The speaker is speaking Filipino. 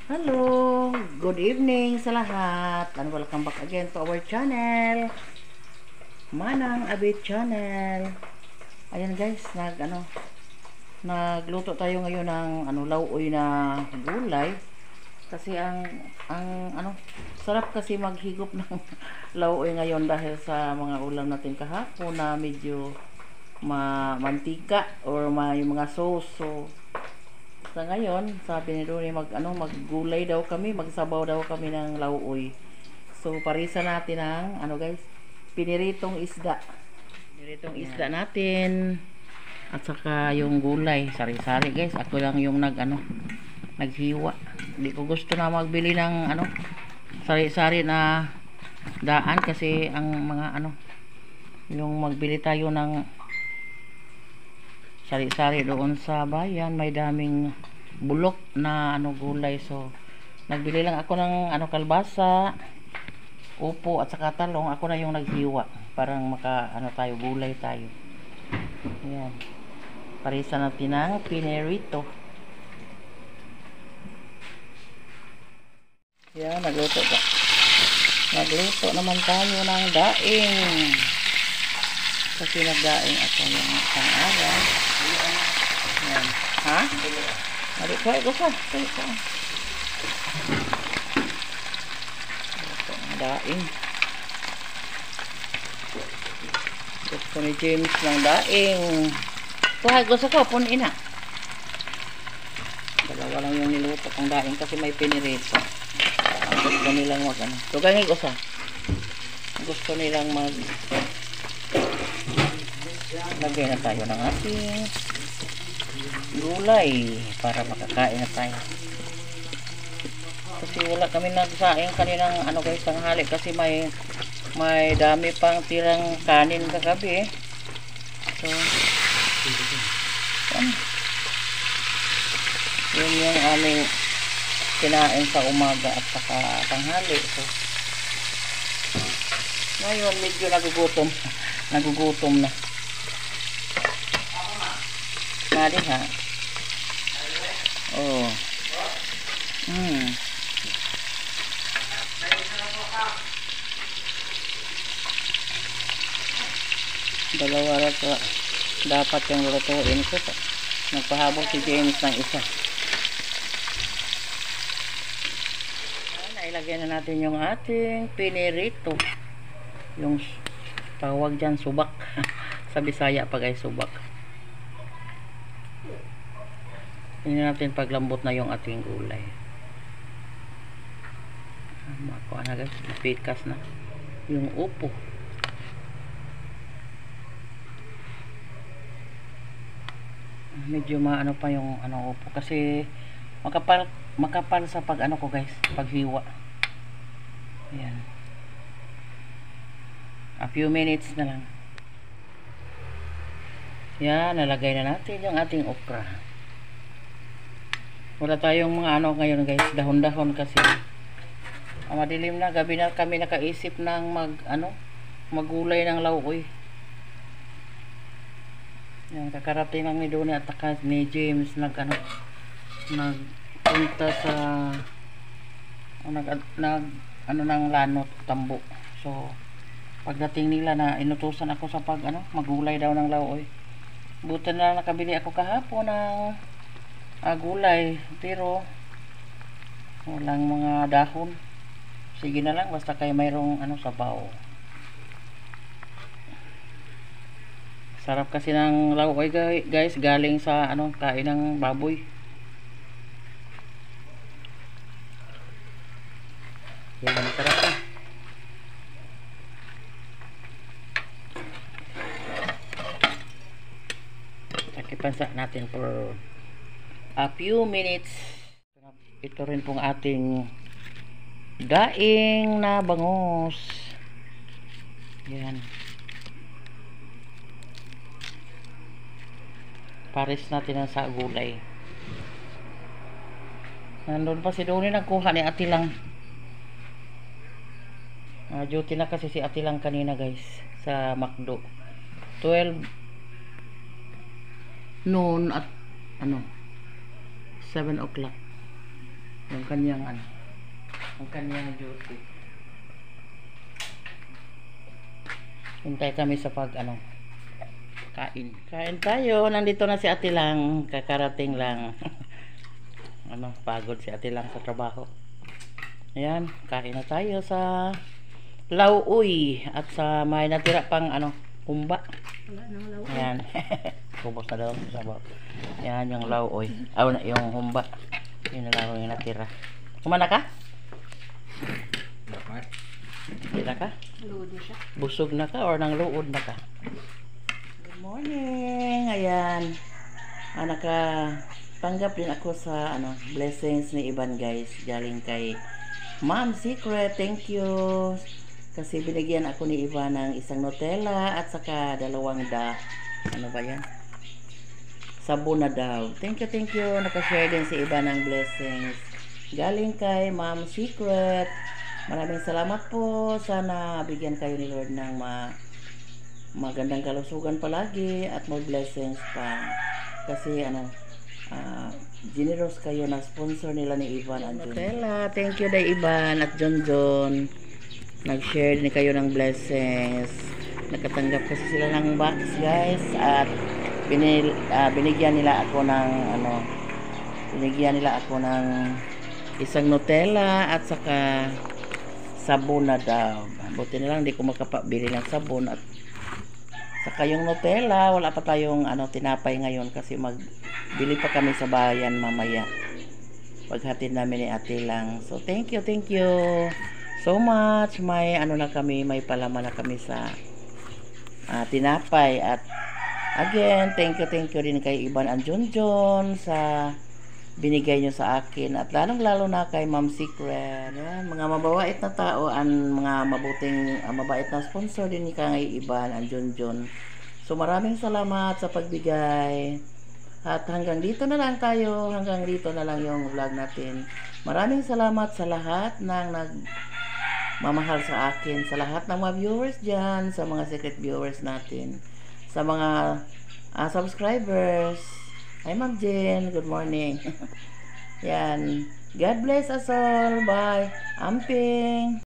Hello, good evening sa lahat and welcome back again to our channel, Manang Abit Channel. Ayan guys, nagluto tayo ngayon ng lauoy na gulay kasi ang sarap kasi maghigop ng lauoy ngayon dahil sa mga ulam natin kahapon na medyo mantika or may mga sauce. So sa ngayon, sabi ni Donnie maggulay daw kami, magsabaw daw kami ng lauoy. So parisa natin ang guys, piniritong isda. Piniritong isda natin. At saka yung gulay, sari-sari guys. Ako lang yung naghiwa. Hindi ko gusto na magbili ng sari-sari na daan kasi ang mga yung magbili tayo ng sari-sari doon sa bayan, may daming bulok na gulay. So nagbili lang ako ng kalbasa, upo at saka talong. Ako na yung naghiwa parang tayo, gulay tayo. Ayan, parisa natin ng pinirito. Ayan, nagluto naman tayo ng daing kasi nagdaing ako ng isang araw. Ayan. Ha? Mali ko, ito ka. Ito ang daing. Gusto ni James ng daing. Tuhay, gusto ko, punin na. Dalawa lang yung niluto kong daing kasi may pinirito. Ang gusto nilang Tugangi ko sa. Gusto nilang lagay na tayo ng ating gulay para makakain na tayo. Kasi wala kami nagsaing kaninang guys, tanghali kasi may dami pang tirang kanin kagabi. So yun yung aming kinain sa umaga at saka tanghali. So ngayon medyo nagugutom na. Mari ha. Oh. Dalawa lang dapat yung lutuin ko. Nagpahabol si James ng isa. Nailagay na natin yung ating pinirito. Yung tawag dyan, subak. Sa Bisaya pa guys, subak. Tingnan natin paglambot na yung ating gulay. Makuha na guys, pikas na yung upo. Medyo pa yung upo kasi makapal sa ko guys, paghiwa. Ayan. A few minutes na lang. Yan, nalagay na natin yung ating okra. Wala tayong mga ngayon guys, dahon-dahon kasi madilim na, gabi na kami nakaisip ng maggulay ng lauoy. Yan, kakarating lang ni Donnie at ni James nagpunta sa ng lanot, tambo. So pagdating nila na inutusan ako sa maggulay daw ng lauoy. Buti na nakabili ako kahapon ng gulay pero walang mga dahon. Sige na lang basta kay mayroong sabaw. Sarap kasi ng lauoy guys, galing sa kain ng baboy. Yan, sarap na. Takipansa natin for a few minutes. Ito rin pong ating daing na bangus. Yan. Pares natin sa gulay. Nandun pa si Donnie, nagkuha ni Ate lang. Duty na kasi si Ate lang kanina guys sa McDo. 12 noon at 7 o'clock. Yung kanyang ano, ang kanyang duty. Hintay kami sa pag ano, kain. Kain tayo. Nandito na si Ate Lang. Kakarating lang. Ano, pagod si Ate Lang sa trabaho. Ayan, kain na tayo sa lauoy at sa may natira pang ano, kumba. Wala nang lauoy. Ayan. Kubos na daw sa sabaw. Ayan yung lauoy. Yung humba. Yun na lang yung natira. Kumana ka? Dapat. Hindi na ka? Ludo siya. Busog na ka or nang luod na ka? Good morning! Ayan. Tanggap din ako sa ano, blessings ni Ivan guys. Galing kay Ma'am Secret. Thank you. Kasi binigyan ako ni Ivan ng isang Nutella at saka dalawang ano ba yan? Sabon na daw. Thank you, thank you. Nakashare din si Ivan ng blessings. Galing kay Ma'am Secret. Maraming salamat po. Sana bigyan kayo ni Lord ng magandang kalusugan palagi at more blessings pa. Kasi ano, generous kayo na sponsor nila ni Ivan at Nutella. Thank you day Ivan at John. Nag-share din kayo ng blessings. Nakatanggap kasi sila ng box guys at binigyan nila ako ng isang Nutella at saka sabon na daw. Buti na lang hindi ko makapabili ng sabon at saka yung Nutella. Wala pa tayong tinapay ngayon kasi magbili pa kami sa bayan mamaya paghatid namin ni Ate Lang. So thank you so much. May may palaman na kami sa tinapay at again, thank you din kay Ivan and John sa binigay nyo sa akin at lalong-lalo na kay Ma'am Secret. Yan, mga mababait na tao mga mabait na sponsor din ni kay Ivan and John. So maraming salamat sa pagbigay. At hanggang dito na lang yung vlog natin. Maraming salamat sa lahat ng nagmamahal sa akin, sa lahat ng mga viewers dyan, sa mga secret viewers natin, sa mga subscribers. Hi Ma'am Jen, good morning. Yan. God bless us all. Bye. Amping.